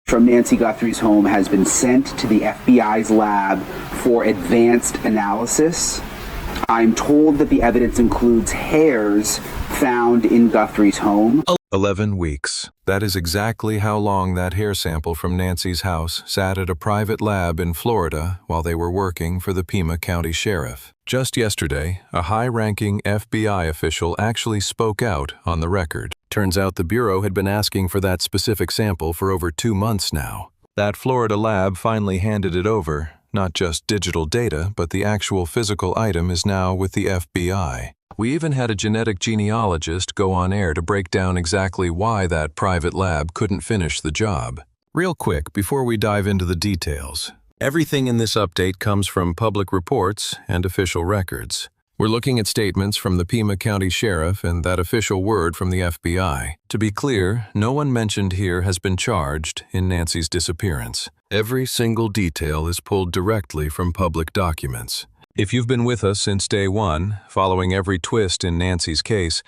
from Nancy Guthrie's home has been sent to the FBI's lab for advanced analysis. I'm told that the evidence includes hairs found in Guthrie's home. 11 weeks. That is exactly how long that hair sample from Nancy's house sat at a private lab in Florida while they were working for the Pima County Sheriff. Just yesterday, a high-ranking FBI official actually spoke out on the record. Turns out the Bureau had been asking for that specific sample for over 2 months now. That Florida lab finally handed it over. Not just digital data, but the actual physical item is now with the FBI. We even had a genetic genealogist go on air to break down exactly why that private lab couldn't finish the job. Real quick, before we dive into the details, everything in this update comes from public reports and official records. We're looking at statements from the Pima County Sheriff and that official word from the FBI. To be clear, no one mentioned here has been charged in Nancy's disappearance. Every single detail is pulled directly from public documents. If you've been with us since day one, following every twist in Nancy's case,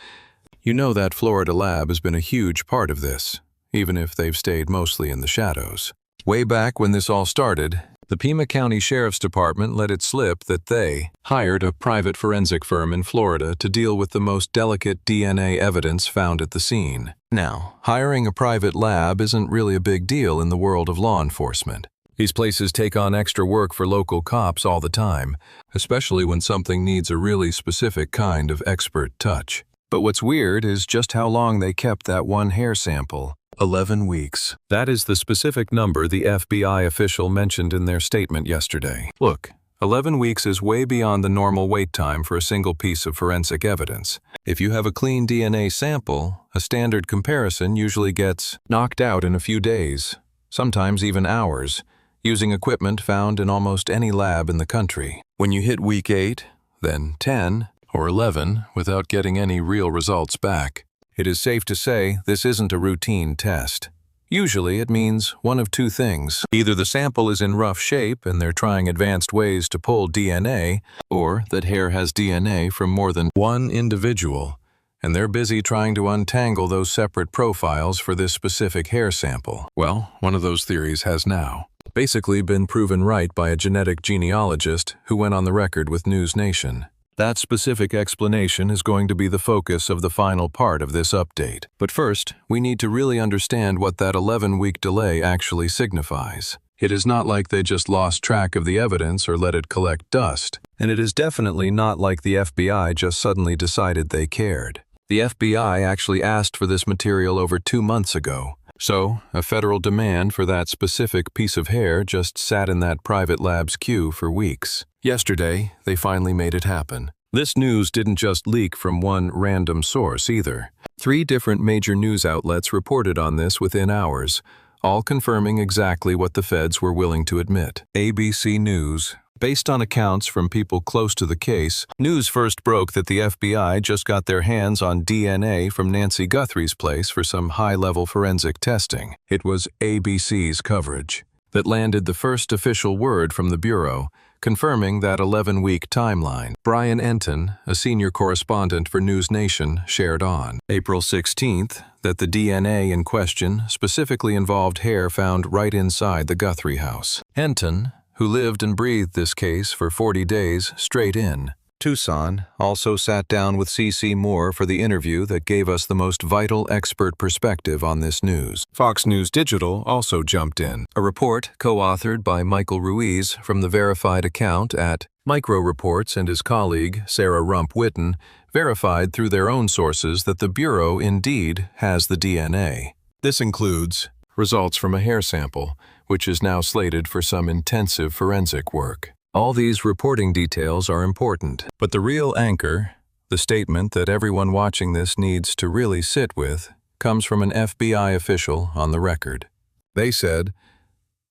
you know that Florida lab has been a huge part of this, even if they've stayed mostly in the shadows. Way back when this all started, the Pima County Sheriff's Department let it slip that they hired a private forensic firm in Florida to deal with the most delicate DNA evidence found at the scene. Now, hiring a private lab isn't really a big deal in the world of law enforcement. These places take on extra work for local cops all the time, especially when something needs a really specific kind of expert touch. But what's weird is just how long they kept that one hair sample. 11 weeks. That is the specific number the FBI official mentioned in their statement yesterday. Look, 11 weeks is way beyond the normal wait time for a single piece of forensic evidence. If you have a clean DNA sample, a standard comparison usually gets knocked out in a few days, sometimes even hours, using equipment found in almost any lab in the country. When you hit week 8, then 10, or 11 without getting any real results back, it is safe to say this isn't a routine test. Usually it means one of two things. Either the sample is in rough shape and they're trying advanced ways to pull DNA, or that hair has DNA from more than one individual, and they're busy trying to untangle those separate profiles for this specific hair sample. Well, one of those theories has now basically been proven right by a genetic genealogist who went on the record with News Nation. That specific explanation is going to be the focus of the final part of this update. But first, we need to really understand what that 11-week delay actually signifies. It is not like they just lost track of the evidence or let it collect dust. And it is definitely not like the FBI just suddenly decided they cared. The FBI actually asked for this material over 2 months ago. So, a federal demand for that specific piece of hair just sat in that private lab's queue for weeks. Yesterday, they finally made it happen. This news didn't just leak from one random source either. 3 different major news outlets reported on this within hours, all confirming exactly what the feds were willing to admit. ABC News. Based on accounts from people close to the case, news first broke that the FBI just got their hands on DNA from Nancy Guthrie's place for some high-level forensic testing. It was ABC's coverage that landed the first official word from the Bureau, confirming that 11-week timeline. Brian Enton, a senior correspondent for News Nation, shared on April 16th that the DNA in question specifically involved hair found right inside the Guthrie house. Enton, who lived and breathed this case for 40 days straight in Tucson, also sat down with C.C. Moore for the interview that gave us the most vital expert perspective on this news. Fox News Digital also jumped in. A report co-authored by Michael Ruiz from the verified account at Micro Reports and his colleague, Sarah Rump-Witten, verified through their own sources that the Bureau indeed has the DNA. This includes results from a hair sample, which is now slated for some intensive forensic work. All these reporting details are important, but the real anchor, the statement that everyone watching this needs to really sit with, comes from an FBI official on the record. They said,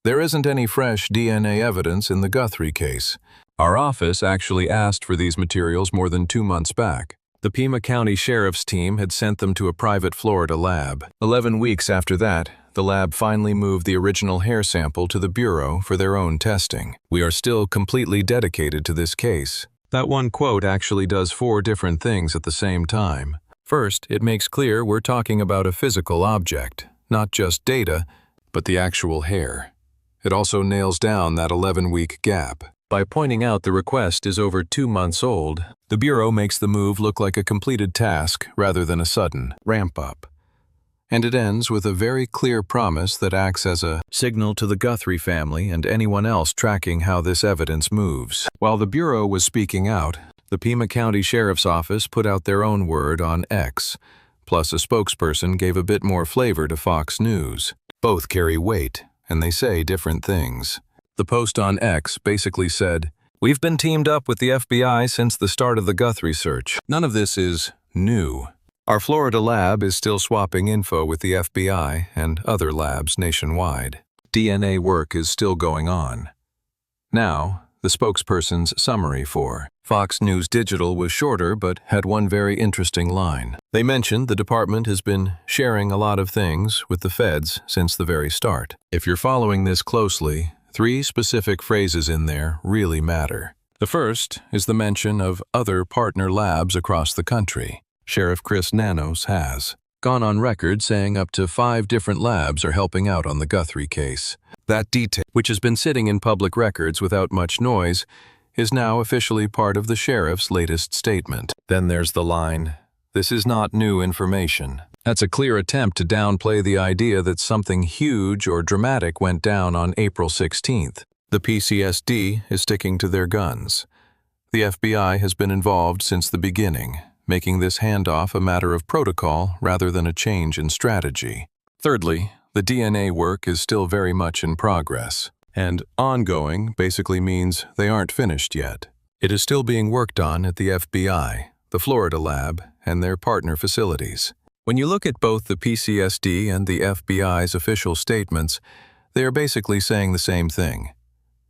"There isn't any fresh DNA evidence in the Guthrie case. Our office actually asked for these materials more than 2 months back. The Pima County Sheriff's team had sent them to a private Florida lab. 11 weeks after that, the lab finally moved the original hair sample to the Bureau for their own testing. We are still completely dedicated to this case." That one quote actually does 4 different things at the same time. First, it makes clear we're talking about a physical object, not just data, but the actual hair. It also nails down that 11-week gap. By pointing out the request is over 2 months old, the Bureau makes the move look like a completed task rather than a sudden ramp-up. And it ends with a very clear promise that acts as a signal to the Guthrie family and anyone else tracking how this evidence moves. While the Bureau was speaking out, the Pima County Sheriff's Office put out their own word on X, plus a spokesperson gave a bit more flavor to Fox News. Both carry weight, and they say different things. The post on X basically said, "We've been teamed up with the FBI since the start of the Guthrie search. None of this is new. Our Florida lab is still swapping info with the FBI and other labs nationwide. DNA work is still going on." Now, the spokesperson's summary for Fox News Digital was shorter but had one very interesting line. They mentioned the department has been sharing a lot of things with the feds since the very start. If you're following this closely, 3 specific phrases in there really matter. The first is the mention of other partner labs across the country. Sheriff Chris Nanos has gone on record saying up to 5 different labs are helping out on the Guthrie case. That detail, which has been sitting in public records without much noise, is now officially part of the sheriff's latest statement. Then there's the line, "This is not new information." That's a clear attempt to downplay the idea that something huge or dramatic went down on April 16th. The PCSD is sticking to their guns. The FBI has been involved since the beginning, making this handoff a matter of protocol rather than a change in strategy. Thirdly, the DNA work is still very much in progress, and ongoing basically means they aren't finished yet. It is still being worked on at the FBI, the Florida lab, and their partner facilities. When you look at both the PCSD and the FBI's official statements, they are basically saying the same thing.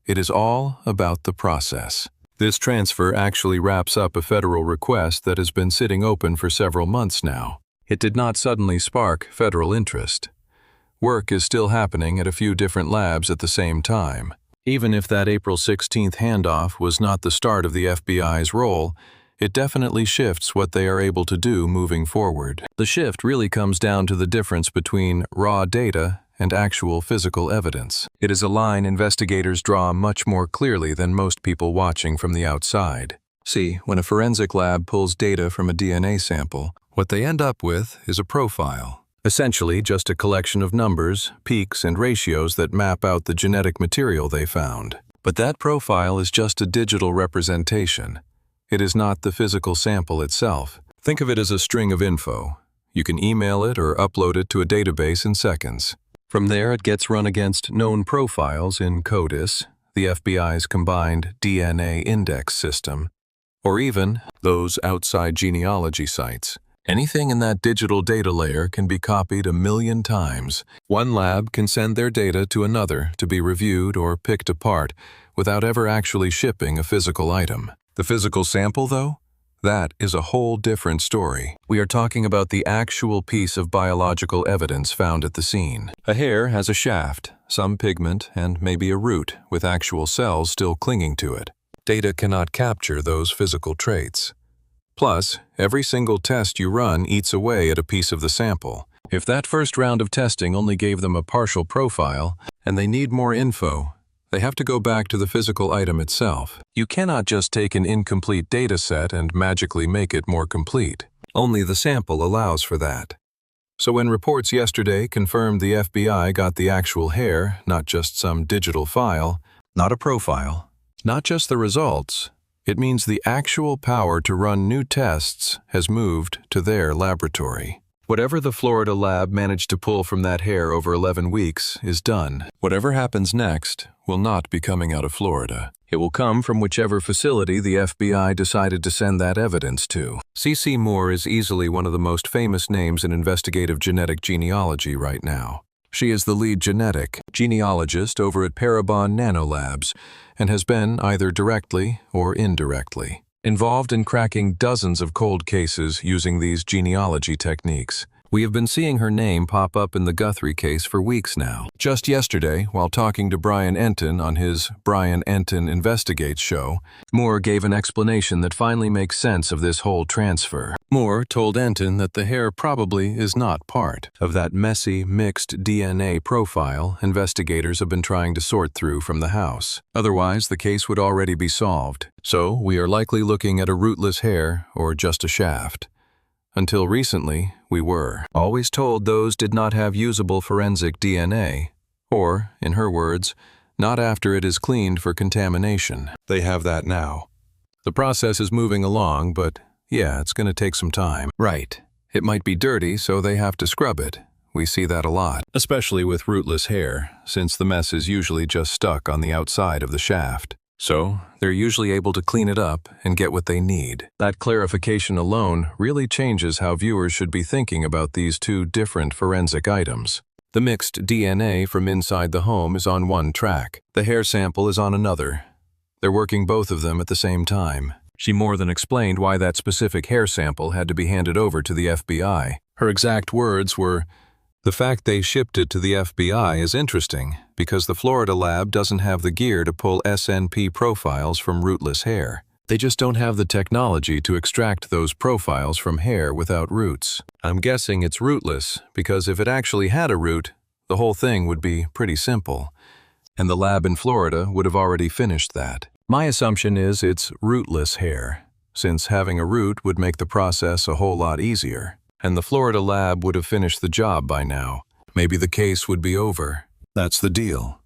It is all about the process. This transfer actually wraps up a federal request that has been sitting open for several months now. It did not suddenly spark federal interest. Work is still happening at a few different labs at the same time. Even if that April 16th handoff was not the start of the FBI's role, it definitely shifts what they are able to do moving forward. The shift really comes down to the difference between raw data and actual physical evidence. It is a line investigators draw much more clearly than most people watching from the outside. See, when a forensic lab pulls data from a DNA sample, what they end up with is a profile. Essentially just a collection of numbers, peaks, and ratios that map out the genetic material they found. But that profile is just a digital representation. It is not the physical sample itself. Think of it as a string of info. You can email it or upload it to a database in seconds. From there, it gets run against known profiles in CODIS, the FBI's combined DNA index system, or even those outside genealogy sites. Anything in that digital data layer can be copied 1,000,000 times. One lab can send their data to another to be reviewed or picked apart without ever actually shipping a physical item. The physical sample, though? That is a whole different story. We are talking about the actual piece of biological evidence found at the scene. A hair has a shaft, some pigment, and maybe a root with actual cells still clinging to it. Data cannot capture those physical traits. Plus, every single test you run eats away at a piece of the sample. If that first round of testing only gave them a partial profile, and they need more info, they have to go back to the physical item itself. You cannot just take an incomplete data set and magically make it more complete. Only the sample allows for that. So when reports yesterday confirmed the FBI got the actual hair, not just some digital file, not a profile, not just the results, it means the actual power to run new tests has moved to their laboratory. Whatever the Florida lab managed to pull from that hair over 11 weeks is done. Whatever happens next will not be coming out of Florida. It will come from whichever facility the FBI decided to send that evidence to. C.C. Moore is easily one of the most famous names in investigative genetic genealogy right now. She is the lead genealogist over at Parabon Nanolabs and has been, either directly or indirectly, involved in cracking dozens of cold cases using these genealogy techniques. We have been seeing her name pop up in the Guthrie case for weeks now. Just yesterday, while talking to Brian Enton on his Brian Enton Investigates show, Moore gave an explanation that finally makes sense of this whole transfer. Moore told Enton that the hair probably is not part of that messy, mixed DNA profile investigators have been trying to sort through from the house. Otherwise, the case would already be solved. So, we are likely looking at a rootless hair or just a shaft. Until recently, we were always told those did not have usable forensic DNA, or, in her words, not after it is cleaned for contamination. They have that now. The process is moving along, but yeah, it's going to take some time. Right. It might be dirty, so they have to scrub it. We see that a lot, especially with rootless hair, since the mess is usually just stuck on the outside of the shaft. So, they're usually able to clean it up and get what they need. That clarification alone really changes how viewers should be thinking about these two different forensic items. The mixed DNA from inside the home is on one track. The hair sample is on another. They're working both of them at the same time. She more than explained why that specific hair sample had to be handed over to the FBI. Her exact words were, "The fact they shipped it to the FBI is interesting because the Florida lab doesn't have the gear to pull SNP profiles from rootless hair. They just don't have the technology to extract those profiles from hair without roots. I'm guessing it's rootless because if it actually had a root, the whole thing would be pretty simple. And the lab in Florida would have already finished that. My assumption is it's rootless hair, since having a root would make the process a whole lot easier. And the Florida lab would have finished the job by now. Maybe the case would be over. That's the deal.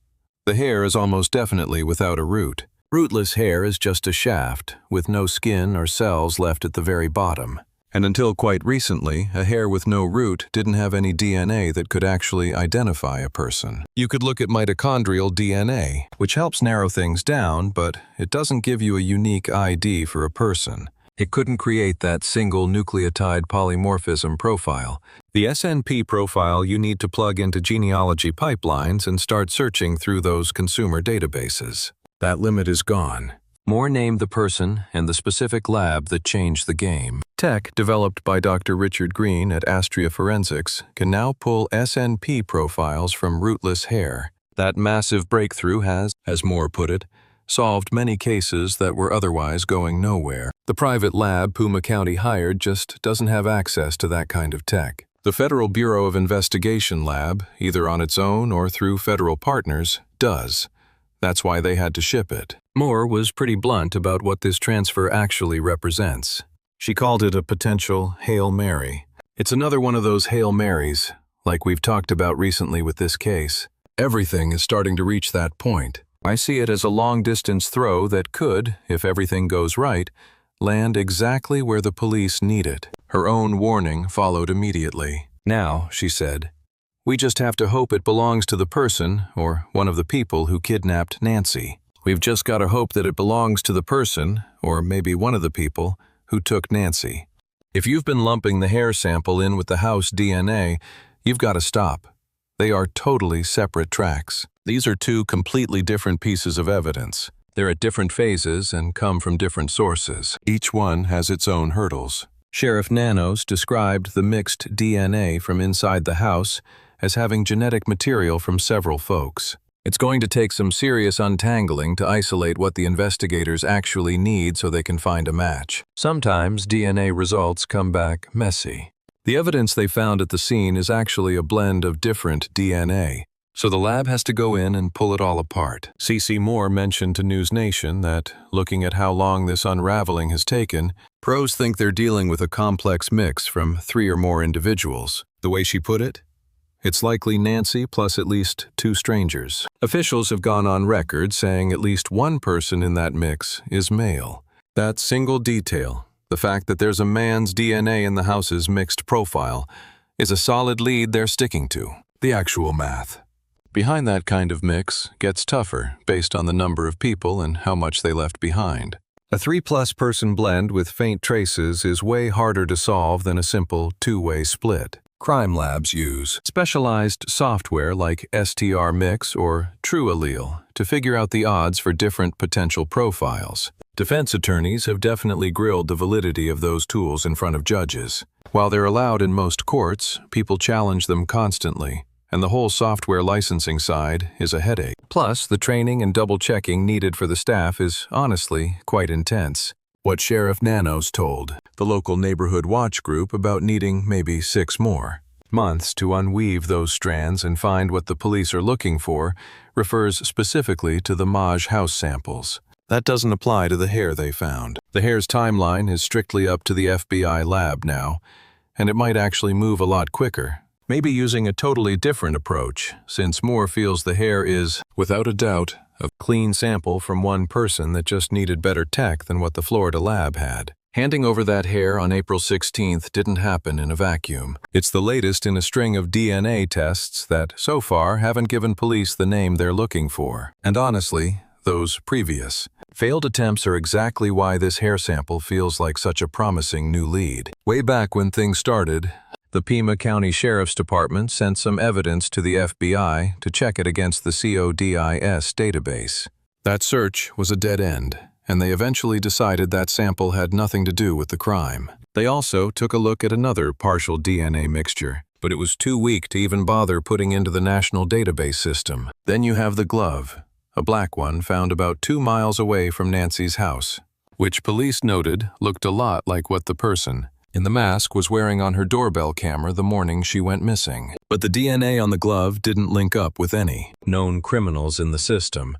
The hair is almost definitely without a root. Rootless hair is just a shaft, with no skin or cells left at the very bottom. And until quite recently, a hair with no root didn't have any DNA that could actually identify a person. You could look at mitochondrial DNA, which helps narrow things down, but it doesn't give you a unique ID for a person. It couldn't create that single nucleotide polymorphism profile. The SNP profile you need to plug into genealogy pipelines and start searching through those consumer databases. That limit is gone. Moore named the person and the specific lab that changed the game. Tech developed by Dr. Richard Green at Astria Forensics can now pull SNP profiles from rootless hair. That massive breakthrough has, as Moore put it, solved many cases that were otherwise going nowhere. The private lab Pima County hired just doesn't have access to that kind of tech. The Federal Bureau of Investigation lab, either on its own or through federal partners, does. That's why they had to ship it. Moore was pretty blunt about what this transfer actually represents. She called it a potential Hail Mary. It's another one of those Hail Marys, like we've talked about recently with this case. Everything is starting to reach that point. I see it as a long-distance throw that could, if everything goes right, land exactly where the police need it. Her own warning followed immediately. Now, she said, we just have to hope it belongs to the person, or one of the people who kidnapped Nancy. We've just got to hope that it belongs to the person, or maybe one of the people, who took Nancy. If you've been lumping the hair sample in with the house DNA, you've got to stop. They are totally separate tracks. These are two completely different pieces of evidence. They're at different phases and come from different sources. Each one has its own hurdles. Sheriff Nanos described the mixed DNA from inside the house as having genetic material from several folks. It's going to take some serious untangling to isolate what the investigators actually need so they can find a match. Sometimes DNA results come back messy. The evidence they found at the scene is actually a blend of different DNA, so the lab has to go in and pull it all apart. C.C. Moore mentioned to News Nation that, looking at how long this unraveling has taken, pros think they're dealing with a complex mix from 3 or more individuals. The way she put it? It's likely Nancy plus at least 2 strangers. Officials have gone on record saying at least one person in that mix is male. That single detail, the fact that there's a man's DNA in the house's mixed profile, is a solid lead they're sticking to. The actual math behind that kind of mix gets tougher based on the number of people and how much they left behind. A 3+ person blend with faint traces is way harder to solve than a simple 2-way split. Crime labs use specialized software like STR-Mix or TrueAllele to figure out the odds for different potential profiles. Defense attorneys have definitely grilled the validity of those tools in front of judges. While they're allowed in most courts, people challenge them constantly, and the whole software licensing side is a headache. Plus, the training and double-checking needed for the staff is honestly quite intense. What Sheriff Nanos told, the local neighborhood watch group about needing maybe 6 more. Months to unweave those strands and find what the police are looking for refers specifically to the Maj house samples. That doesn't apply to the hair they found. The hair's timeline is strictly up to the FBI lab now, and it might actually move a lot quicker. Maybe using a totally different approach, since Moore feels the hair is, without a doubt, a clean sample from one person that just needed better tech than what the Florida lab had. Handing over that hair on April 16th didn't happen in a vacuum. It's the latest in a string of DNA tests that, so far, haven't given police the name they're looking for. And honestly, those previous failed attempts are exactly why this hair sample feels like such a promising new lead. Way back when things started, the Pima County Sheriff's Department sent some evidence to the FBI to check it against the CODIS database. That search was a dead end, and they eventually decided that sample had nothing to do with the crime. They also took a look at another partial DNA mixture, but it was too weak to even bother putting into the national database system. Then you have the glove, a black one found about 2 miles away from Nancy's house, which police noted looked a lot like what the person in the mask was wearing on her doorbell camera the morning she went missing. But the DNA on the glove didn't link up with any known criminals in the system,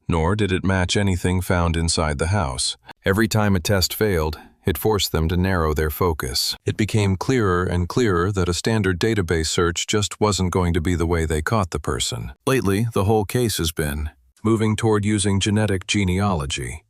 nor did it match anything found inside the house. Every time a test failed, it forced them to narrow their focus. It became clearer and clearer that a standard database search just wasn't going to be the way they caught the person. Lately, the whole case has been moving toward using genetic genealogy.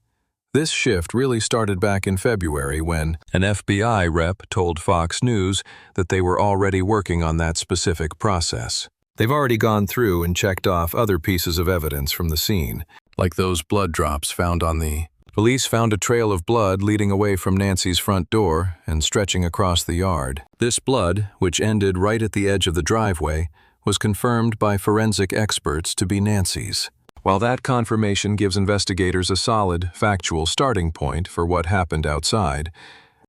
This shift really started back in February when an FBI rep told Fox News that they were already working on that specific process. They've already gone through and checked off other pieces of evidence from the scene, like those blood drops found on the... Police found a trail of blood leading away from Nancy's front door and stretching across the yard. This blood, which ended right at the edge of the driveway, was confirmed by forensic experts to be Nancy's. While that confirmation gives investigators a solid, factual starting point for what happened outside,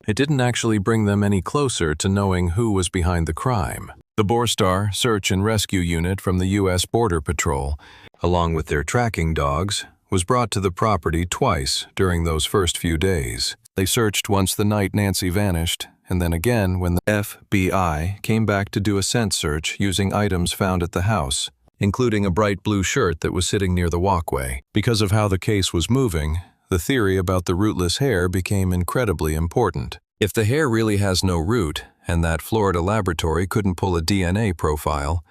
it didn't actually bring them any closer to knowing who was behind the crime. The Borstar Search and Rescue Unit from the U.S. Border Patrol, along with their tracking dogs, was brought to the property twice during those first few days. They searched once the night Nancy vanished, and then again when the FBI came back to do a scent search using items found at the house, including a bright blue shirt that was sitting near the walkway. Because of how the case was moving, the theory about the rootless hair became incredibly important. If the hair really has no root, and that Florida laboratory couldn't pull a DNA profile,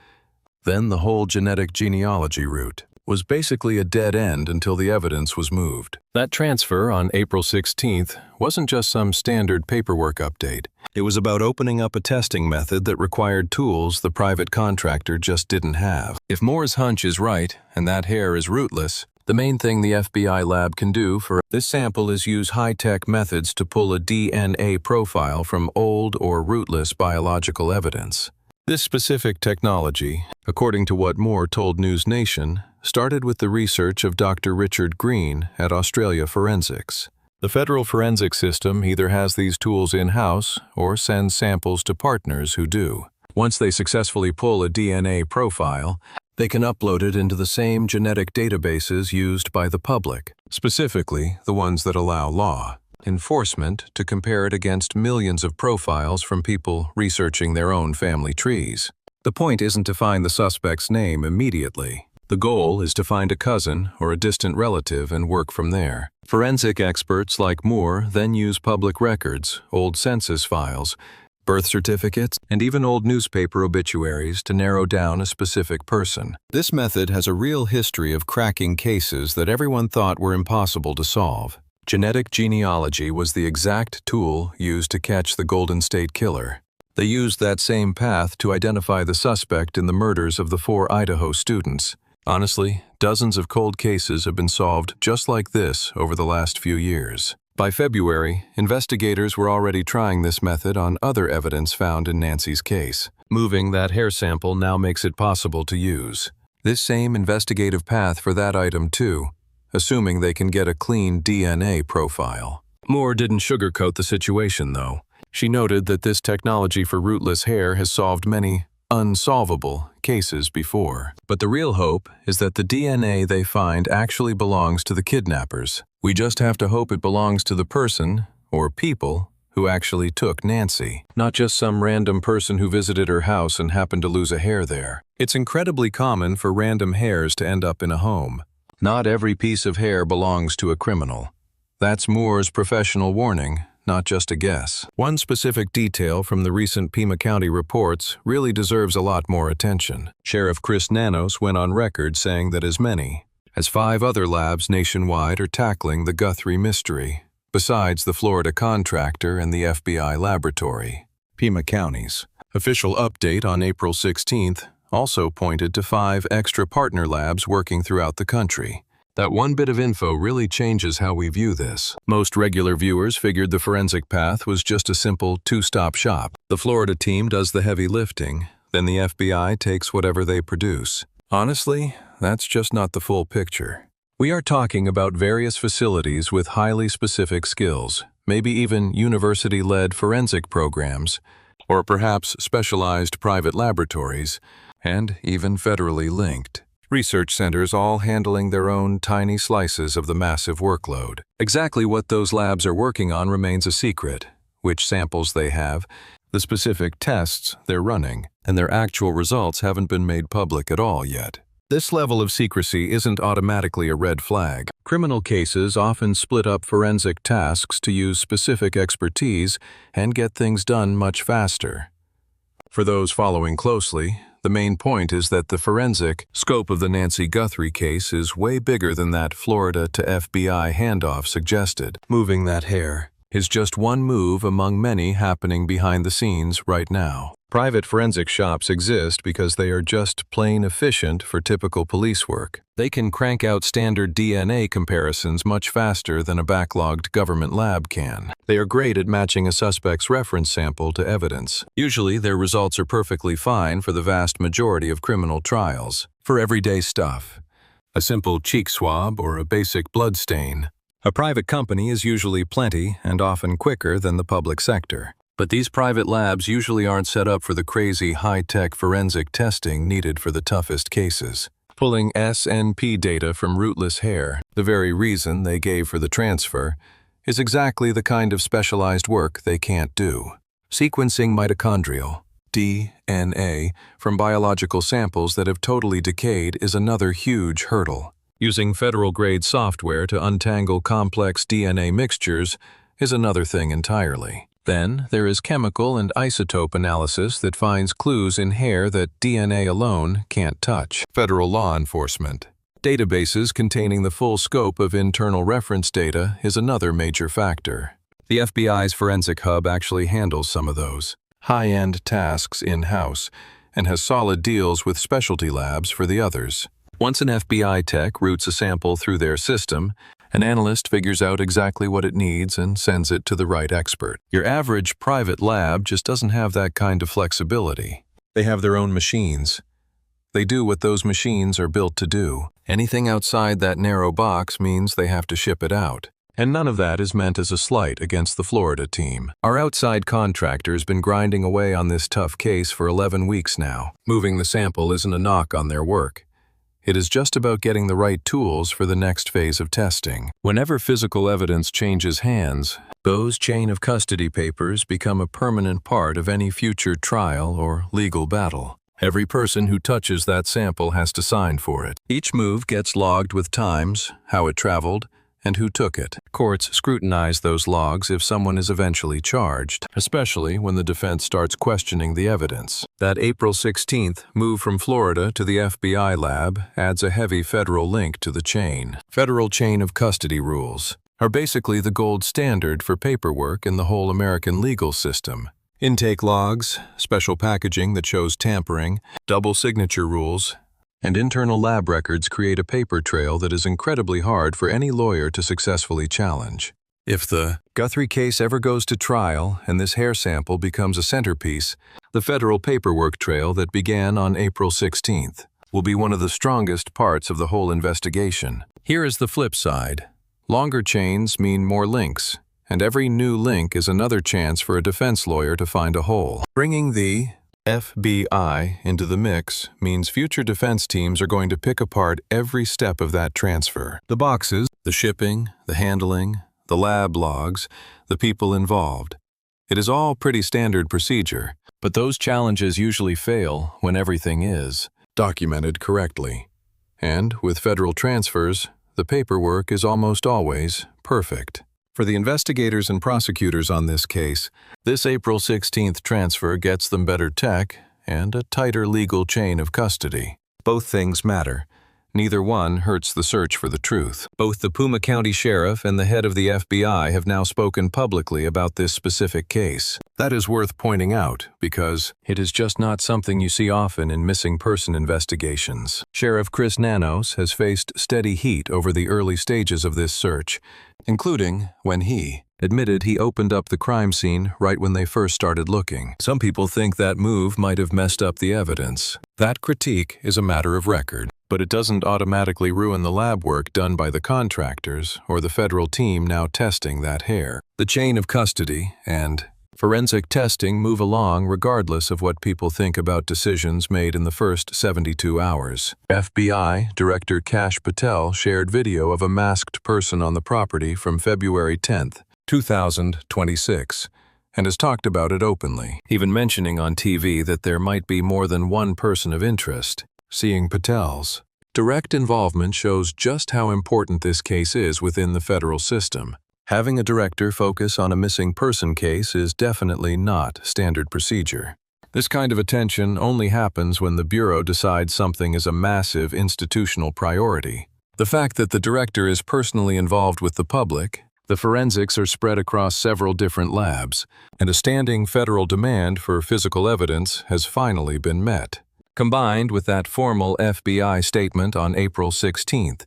then the whole genetic genealogy route was basically a dead end until the evidence was moved. That transfer on April 16th wasn't just some standard paperwork update. It was about opening up a testing method that required tools the private contractor just didn't have. If Moore's hunch is right, and that hair is rootless, the main thing the FBI lab can do for this sample is use high-tech methods to pull a DNA profile from old or rootless biological evidence. This specific technology, according to what Moore told News Nation, started with the research of Dr. Richard Green at Australia Forensics. The federal forensic system either has these tools in-house or sends samples to partners who do. Once they successfully pull a DNA profile, they can upload it into the same genetic databases used by the public, specifically the ones that allow law enforcement to compare it against millions of profiles from people researching their own family trees. The point isn't to find the suspect's name immediately. The goal is to find a cousin or a distant relative and work from there. Forensic experts like Moore then use public records, old census files, birth certificates, and even old newspaper obituaries to narrow down a specific person. This method has a real history of cracking cases that everyone thought were impossible to solve. Genetic genealogy was the exact tool used to catch the Golden State Killer. They used that same path to identify the suspect in the murders of the 4 Idaho students. Honestly, dozens of cold cases have been solved just like this over the last few years. By February, investigators were already trying this method on other evidence found in Nancy's case. Moving that hair sample now makes it possible to use this same investigative path for that item too, assuming they can get a clean DNA profile. Moore didn't sugarcoat the situation, though. She noted that this technology for rootless hair has solved many unsolvable cases before. But the real hope is that the DNA they find actually belongs to the kidnappers. We just have to hope it belongs to the person, or people, who actually took Nancy, not just some random person who visited her house and happened to lose a hair there. It's incredibly common for random hairs to end up in a home. Not every piece of hair belongs to a criminal. That's Moore's professional warning, not just a guess. One specific detail from the recent Pima County reports really deserves a lot more attention. Sheriff Chris Nanos went on record saying that as many as 5 other labs nationwide are tackling the Guthrie mystery, besides the Florida contractor and the FBI laboratory. Pima County's official update on April 16th also pointed to 5 extra partner labs working throughout the country. That one bit of info really changes how we view this. Most regular viewers figured the forensic path was just a simple 2-stop shop. The Florida team does the heavy lifting, then the FBI takes whatever they produce. Honestly, that's just not the full picture. We are talking about various facilities with highly specific skills, maybe even university-led forensic programs, or perhaps specialized private laboratories, and even federally linked research centers, all handling their own tiny slices of the massive workload. Exactly what those labs are working on remains a secret, which samples they have, the specific tests they're running, and their actual results haven't been made public at all yet. This level of secrecy isn't automatically a red flag. Criminal cases often split up forensic tasks to use specific expertise and get things done much faster. For those following closely, the main point is that the forensic scope of the Nancy Guthrie case is way bigger than that Florida to FBI handoff suggested. Moving that hair is just one move among many happening behind the scenes right now. Private forensic shops exist because they are just plain efficient for typical police work. They can crank out standard DNA comparisons much faster than a backlogged government lab can. They are great at matching a suspect's reference sample to evidence. Usually, their results are perfectly fine for the vast majority of criminal trials. For everyday stuff, a simple cheek swab or a basic blood stain, a private company is usually plenty and often quicker than the public sector. But these private labs usually aren't set up for the crazy high-tech forensic testing needed for the toughest cases. Pulling SNP data from rootless hair, the very reason they gave for the transfer, is exactly the kind of specialized work they can't do. Sequencing mitochondrial DNA from biological samples that have totally decayed is another huge hurdle. Using federal-grade software to untangle complex DNA mixtures is another thing entirely. Then, there is chemical and isotope analysis that finds clues in hair that DNA alone can't touch. Federal law enforcement. Databases containing the full scope of internal reference data is another major factor. The FBI's Forensic Hub actually handles some of those high-end tasks in-house and has solid deals with specialty labs for the others. Once an FBI tech routes a sample through their system, an analyst figures out exactly what it needs and sends it to the right expert. Your average private lab just doesn't have that kind of flexibility. They have their own machines. They do what those machines are built to do. Anything outside that narrow box means they have to ship it out. And none of that is meant as a slight against the Florida team. Our outside contractor's been grinding away on this tough case for 11 weeks now. Moving the sample isn't a knock on their work. It is just about getting the right tools for the next phase of testing. Whenever physical evidence changes hands, those chain of custody papers become a permanent part of any future trial or legal battle. Every person who touches that sample has to sign for it. Each move gets logged with times, how it traveled, and who took it. Courts scrutinize those logs if someone is eventually charged, especially when the defense starts questioning the evidence. That April 16th move from Florida to the FBI lab adds a heavy federal link to the chain. Federal chain of custody rules are basically the gold standard for paperwork in the whole American legal system. Intake logs, special packaging that shows tampering, double signature rules, and internal lab records create a paper trail that is incredibly hard for any lawyer to successfully challenge. If the Guthrie case ever goes to trial and this hair sample becomes a centerpiece, the federal paperwork trail that began on April 16th will be one of the strongest parts of the whole investigation. Here is the flip side. Longer chains mean more links, and every new link is another chance for a defense lawyer to find a hole. Bringing the FBI into the mix means future defense teams are going to pick apart every step of that transfer. The boxes, the shipping, the handling, the lab logs, the people involved. It is all pretty standard procedure, but those challenges usually fail when everything is documented correctly. And with federal transfers, the paperwork is almost always perfect. For the investigators and prosecutors on this case, this April 16th transfer gets them better tech and a tighter legal chain of custody. Both things matter. Neither one hurts the search for the truth. Both the Pima County Sheriff and the head of the FBI have now spoken publicly about this specific case. That is worth pointing out because it is just not something you see often in missing person investigations. Sheriff Chris Nanos has faced steady heat over the early stages of this search, including when he admitted he opened up the crime scene right when they first started looking. Some people think that move might have messed up the evidence. That critique is a matter of record, but it doesn't automatically ruin the lab work done by the contractors or the federal team now testing that hair. The chain of custody and forensic testing move along regardless of what people think about decisions made in the first 72 hours. FBI Director Kash Patel shared video of a masked person on the property from February 10th, 2026, and has talked about it openly, even mentioning on TV that there might be more than one person of interest. Seeing Patel's direct involvement shows just how important this case is within the federal system. Having a director focus on a missing person case is definitely not standard procedure. This kind of attention only happens when the Bureau decides something is a massive institutional priority. The fact that the director is personally involved with the public, the forensics are spread across several different labs, and a standing federal demand for physical evidence has finally been met. Combined with that formal FBI statement on April 16th,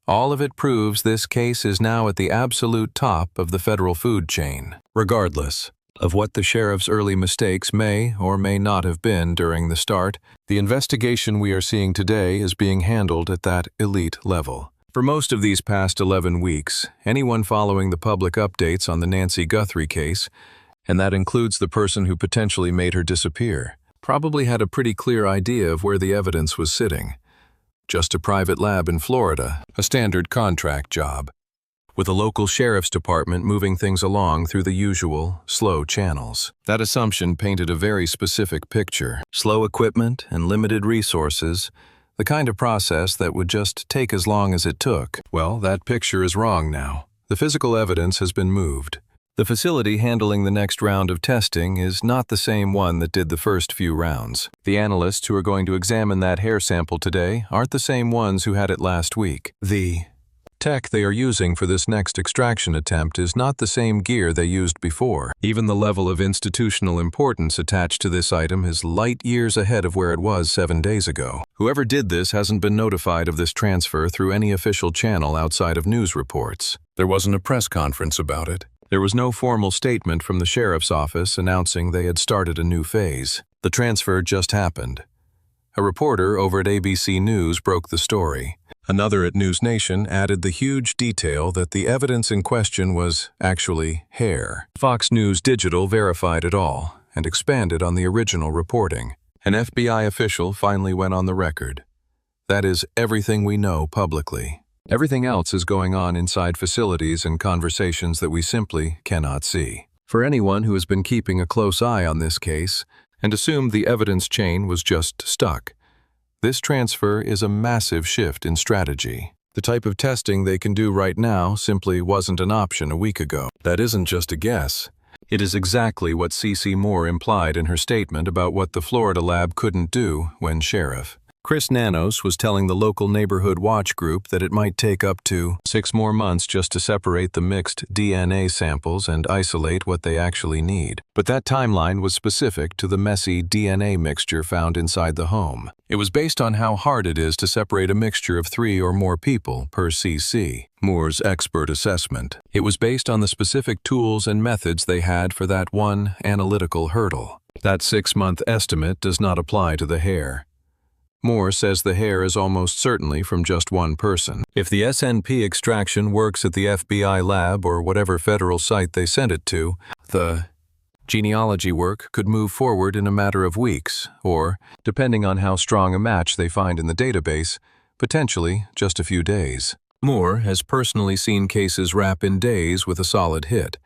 all of it proves this case is now at the absolute top of the federal food chain, regardless of what the sheriff's early mistakes may or may not have been during the start. The investigation we are seeing today is being handled at that elite level. For most of these past 11 weeks, anyone following the public updates on the Nancy Guthrie case, and that includes the person who potentially made her disappear, probably had a pretty clear idea of where the evidence was sitting. Just a private lab in Florida, a standard contract job, with a local sheriff's department moving things along through the usual, slow channels. That assumption painted a very specific picture. Slow equipment and limited resources, the kind of process that would just take as long as it took. Well, that picture is wrong now. The physical evidence has been moved. The facility handling the next round of testing is not the same one that did the first few rounds. The analysts who are going to examine that hair sample today aren't the same ones who had it last week. The tech they are using for this next extraction attempt is not the same gear they used before. Even the level of institutional importance attached to this item is light years ahead of where it was 7 days ago. Whoever did this hasn't been notified of this transfer through any official channel outside of news reports. There wasn't a press conference about it. There was no formal statement from the sheriff's office announcing they had started a new phase. The transfer just happened. A reporter over at ABC News broke the story. Another at News Nation added the huge detail that the evidence in question was actually hair. Fox News Digital verified it all and expanded on the original reporting. An FBI official finally went on the record. That is everything we know publicly. Everything else is going on inside facilities and conversations that we simply cannot see. For anyone who has been keeping a close eye on this case and assumed the evidence chain was just stuck, this transfer is a massive shift in strategy. The type of testing they can do right now simply wasn't an option a week ago. That isn't just a guess. It is exactly what C.C. Moore implied in her statement about what the Florida lab couldn't do when sheriff. Chris Nanos was telling the local neighborhood watch group that it might take up to 6 more months just to separate the mixed DNA samples and isolate what they actually need. But that timeline was specific to the messy DNA mixture found inside the home. It was based on how hard it is to separate a mixture of 3 or more people per cc, Moore's expert assessment. It was based on the specific tools and methods they had for that one analytical hurdle. That 6-month estimate does not apply to the hair. Moore says the hair is almost certainly from just one person. If the SNP extraction works at the FBI lab or whatever federal site they sent it to, the genealogy work could move forward in a matter of weeks, or, depending on how strong a match they find in the database, potentially just a few days. Moore has personally seen cases wrap in days with a solid hit,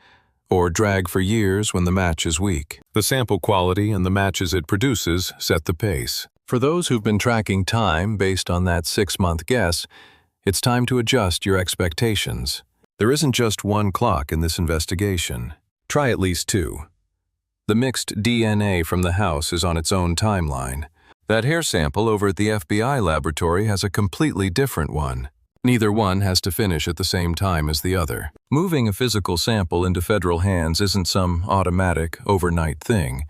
or drag for years when the match is weak. The sample quality and the matches it produces set the pace. For those who've been tracking time based on that 6-month guess, it's time to adjust your expectations. There isn't just one clock in this investigation. Try at least 2. The mixed DNA from the house is on its own timeline. That hair sample over at the FBI laboratory has a completely different one. Neither one has to finish at the same time as the other. Moving a physical sample into federal hands isn't some automatic, overnight thing.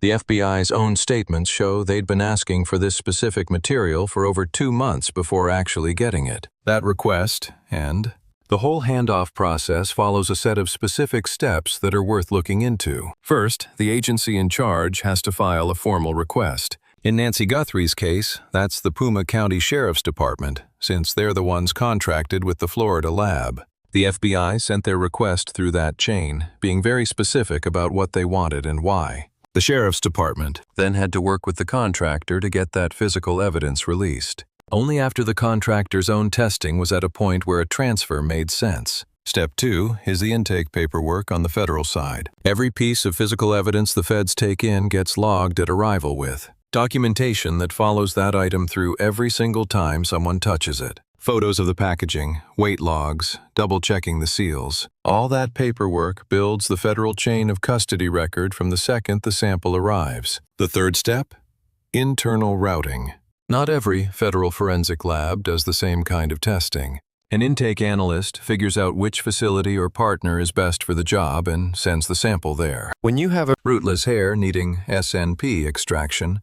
The FBI's own statements show they'd been asking for this specific material for over 2 months before actually getting it. That request, and the whole handoff process follows a set of specific steps that are worth looking into. First, the agency in charge has to file a formal request. In Nancy Guthrie's case, that's the Pima County Sheriff's Department, since they're the ones contracted with the Florida lab. The FBI sent their request through that chain, being very specific about what they wanted and why. The Sheriff's Department then had to work with the contractor to get that physical evidence released. Only after the contractor's own testing was at a point where a transfer made sense. Step 2 is the intake paperwork on the federal side. Every piece of physical evidence the feds take in gets logged at arrival with documentation that follows that item through every single time someone touches it. Photos of the packaging, weight logs, double-checking the seals. All that paperwork builds the federal chain of custody record from the second the sample arrives. The third step? Internal routing. Not every federal forensic lab does the same kind of testing. An intake analyst figures out which facility or partner is best for the job and sends the sample there. When you have a rootless hair needing SNP extraction,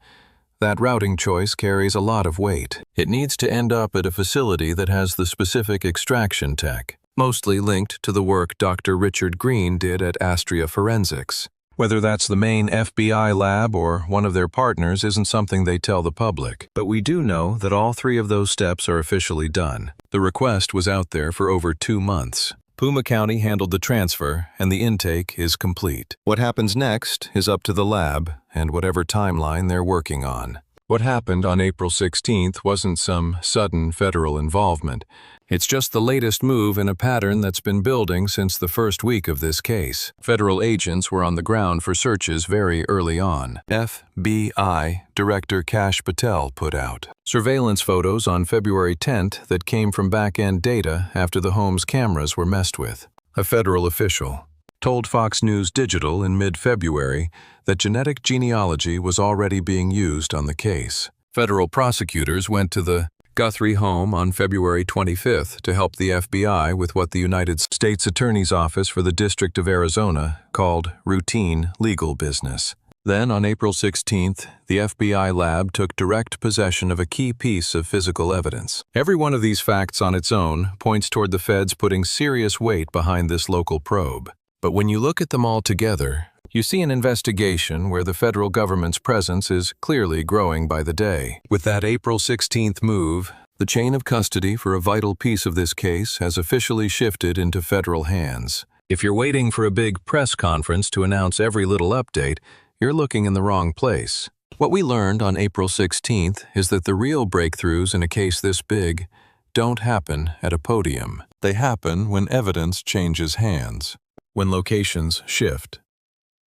that routing choice carries a lot of weight. It needs to end up at a facility that has the specific extraction tech, mostly linked to the work Dr. Richard Green did at Astria Forensics. Whether that's the main FBI lab or one of their partners isn't something they tell the public, but we do know that all 3 of those steps are officially done. The request was out there for over 2 months. Pima County handled the transfer, and the intake is complete. What happens next is up to the lab and whatever timeline they're working on. What happened on April 16th wasn't some sudden federal involvement. It's just the latest move in a pattern that's been building since the first week of this case. Federal agents were on the ground for searches very early on. FBI Director Kash Patel put out surveillance photos on February 10th that came from back-end data after the home's cameras were messed with. A federal official told Fox News Digital in mid-February that genetic genealogy was already being used on the case. Federal prosecutors went to the Guthrie home on February 25th to help the FBI with what the United States Attorney's Office for the District of Arizona called routine legal business. Then, on April 16th, the FBI lab took direct possession of a key piece of physical evidence. Every one of these facts on its own points toward the feds putting serious weight behind this local probe. But when you look at them all together, you see an investigation where the federal government's presence is clearly growing by the day. With that April 16th move, the chain of custody for a vital piece of this case has officially shifted into federal hands. If you're waiting for a big press conference to announce every little update, you're looking in the wrong place. What we learned on April 16th is that the real breakthroughs in a case this big don't happen at a podium. They happen when evidence changes hands, when locations shift,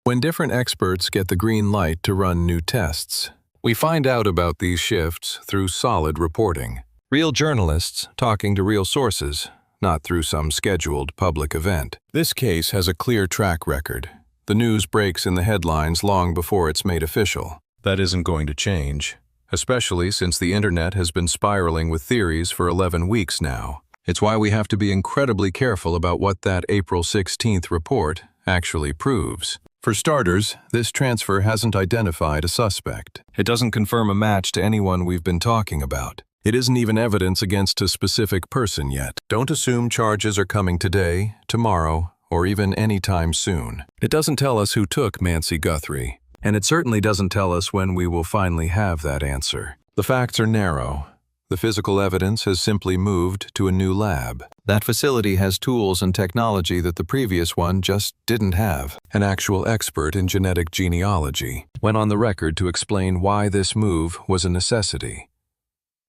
when different experts get the green light to run new tests. We find out about these shifts through solid reporting. Real journalists talking to real sources, not through some scheduled public event. This case has a clear track record. The news breaks in the headlines long before it's made official. That isn't going to change, especially since the internet has been spiraling with theories for 11 weeks now. It's why we have to be incredibly careful about what that April 16th report actually proves. For starters, this transfer hasn't identified a suspect. It doesn't confirm a match to anyone we've been talking about. It isn't even evidence against a specific person yet. Don't assume charges are coming today, tomorrow, or even anytime soon. It doesn't tell us who took Nancy Guthrie, and it certainly doesn't tell us when we will finally have that answer. The facts are narrow. The physical evidence has simply moved to a new lab. That facility has tools and technology that the previous one just didn't have. An actual expert in genetic genealogy went on the record to explain why this move was a necessity.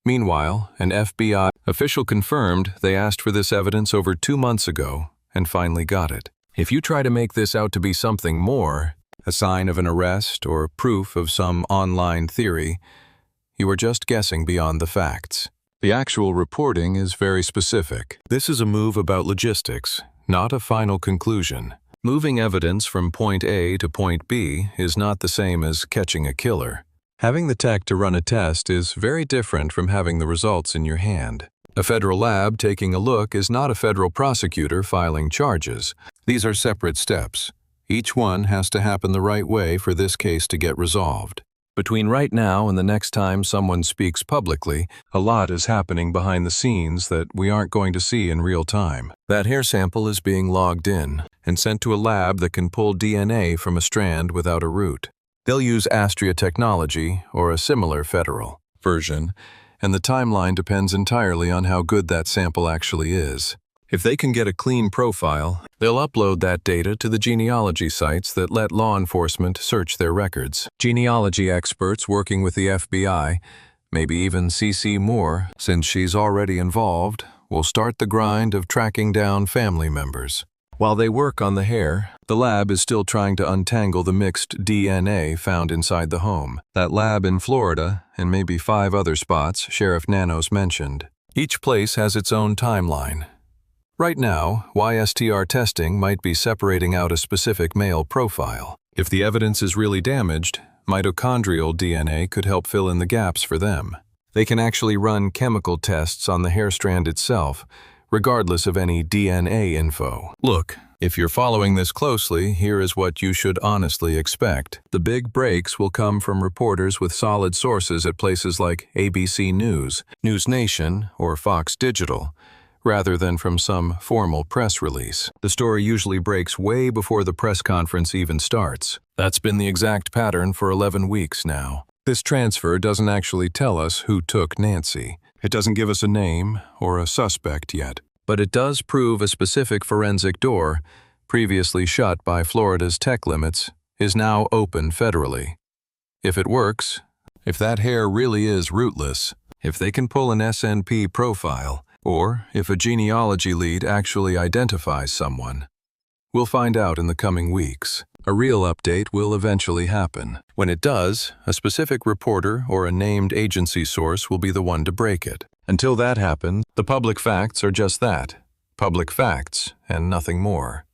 Meanwhile, an FBI official confirmed they asked for this evidence over 2 months ago and finally got it. If you try to make this out to be something more, a sign of an arrest or proof of some online theory, you are just guessing beyond the facts. The actual reporting is very specific. This is a move about logistics, not a final conclusion. Moving evidence from point A to point B is not the same as catching a killer. Having the tech to run a test is very different from having the results in your hand. A federal lab taking a look is not a federal prosecutor filing charges. These are separate steps. Each one has to happen the right way for this case to get resolved. Between right now and the next time someone speaks publicly, a lot is happening behind the scenes that we aren't going to see in real time. That hair sample is being logged in and sent to a lab that can pull DNA from a strand without a root. They'll use Astria technology or a similar federal version, and the timeline depends entirely on how good that sample actually is. If they can get a clean profile, they'll upload that data to the genealogy sites that let law enforcement search their records. Genealogy experts working with the FBI, maybe even CC Moore, since she's already involved, will start the grind of tracking down family members. While they work on the hair, the lab is still trying to untangle the mixed DNA found inside the home. That lab in Florida, and maybe 5 other spots Sheriff Nanos mentioned. Each place has its own timeline. Right now, YSTR testing might be separating out a specific male profile. If the evidence is really damaged, mitochondrial DNA could help fill in the gaps for them. They can actually run chemical tests on the hair strand itself, regardless of any DNA info. Look, if you're following this closely, here is what you should honestly expect. The big breaks will come from reporters with solid sources at places like ABC News, News Nation, or Fox Digital, rather than from some formal press release. The story usually breaks way before the press conference even starts. That's been the exact pattern for 11 weeks now. This transfer doesn't actually tell us who took Nancy. It doesn't give us a name or a suspect yet. But it does prove a specific forensic door, previously shut by Florida's tech limits, is now open federally. If it works, if that hair really is rootless, if they can pull an SNP profile, or if a genealogy lead actually identifies someone, we'll find out in the coming weeks. A real update will eventually happen. When it does, a specific reporter or a named agency source will be the one to break it. Until that happens, the public facts are just that, public facts and nothing more.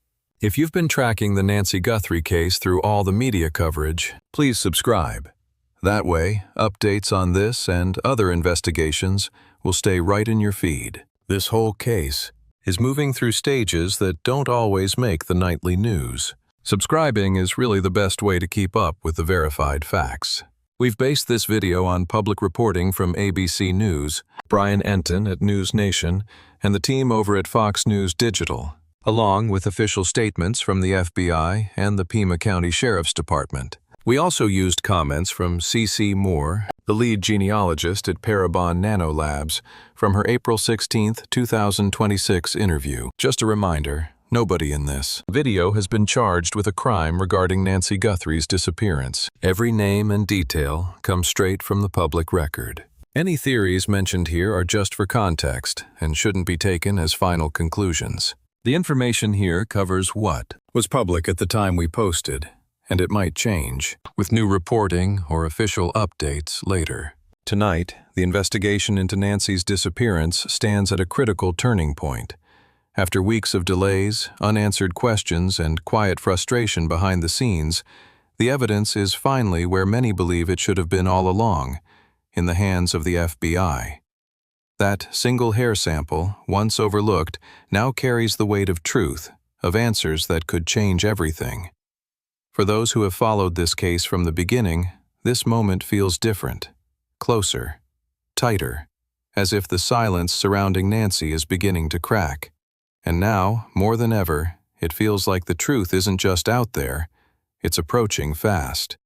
If you've been tracking the Nancy Guthrie case through all the media coverage, please subscribe. That way, updates on this and other investigations will stay right in your feed. This whole case is moving through stages that don't always make the nightly news. Subscribing is really the best way to keep up with the verified facts. We've based this video on public reporting from ABC News, Brian Enton at News Nation, and the team over at Fox News Digital, along with official statements from the FBI and the Pima County Sheriff's Department. We also used comments from CC Moore, the lead genealogist at Parabon Nanolabs, from her April 16, 2026 interview. Just a reminder, nobody in this video has been charged with a crime regarding Nancy Guthrie's disappearance. Every name and detail comes straight from the public record. Any theories mentioned here are just for context and shouldn't be taken as final conclusions. The information here covers what was public at the time we posted, and it might change, with new reporting or official updates later. Tonight, the investigation into Nancy's disappearance stands at a critical turning point. After weeks of delays, unanswered questions, and quiet frustration behind the scenes, the evidence is finally where many believe it should have been all along, in the hands of the FBI. That single hair sample, once overlooked, now carries the weight of truth, of answers that could change everything. For those who have followed this case from the beginning, this moment feels different, closer, tighter, as if the silence surrounding Nancy is beginning to crack. And now, more than ever, it feels like the truth isn't just out there, it's approaching fast.